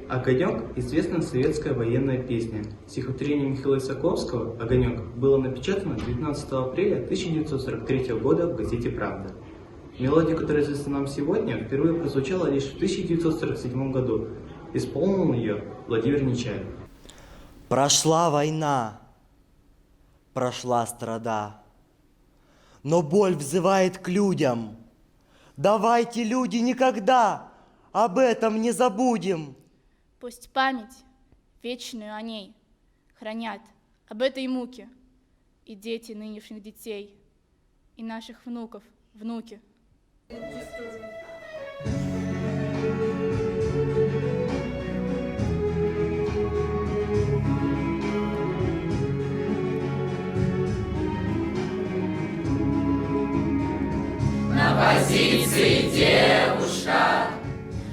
«Огонек» – известная советская военная песня. Стихотворение Михаила Исаковского «Огонек» было напечатано 19 апреля 1943 года в газете «Правда». Мелодия, которая известна нам сегодня, впервые прозвучала лишь в 1947 году. Исполнил ее Владимир Нечаев. Прошла война, прошла страда, но боль взывает к людям. Давайте, люди, никогда об этом не забудем. Пусть память вечную о ней хранят об этой муке и дети нынешних детей, и наших внуков, внуки. На позиции девушка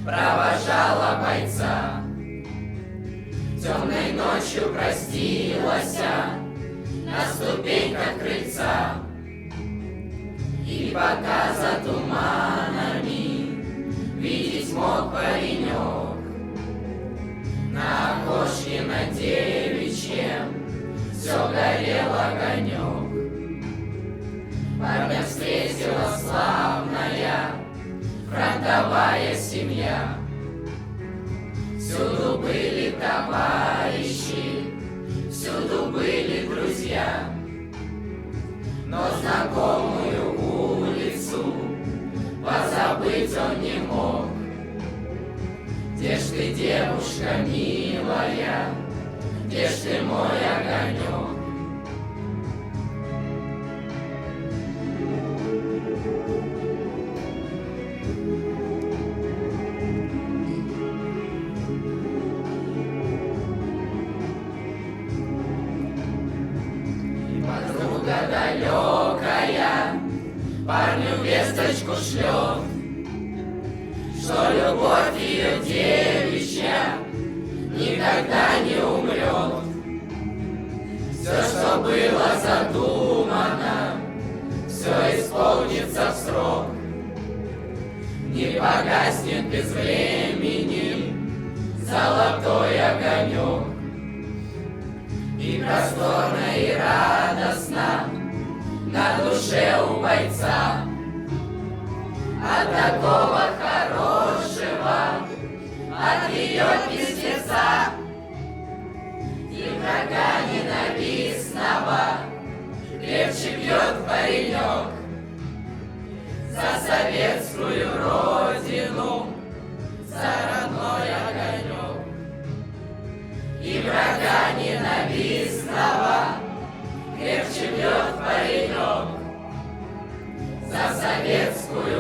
провожала бойца. Темной ночью простилась на ступеньках крыльца. И пока за туманами видеть мог паренек, на окошке на девичьем все горел огонек. Парня встретила славная фронтовая семья. Всюду были товарищи, всюду были друзья. Но знакомую улицу позабыть он не мог. Где ж ты, девушка милая, где ж ты, мой огонек? Подруга далекая парню весточку шлет, что любовь ее девичья никогда не умрет. Все, что было задумано, все исполнится в срок. Не погаснет без времени золотой огонек. И просторно, и радостно на душе у бойца от такого хорошего, от ее пиздеца. И врага ненавистного крепче бьет паренек за советскую родину, за родной огонек. И врага ненавистного крепче бьет паренек за советскую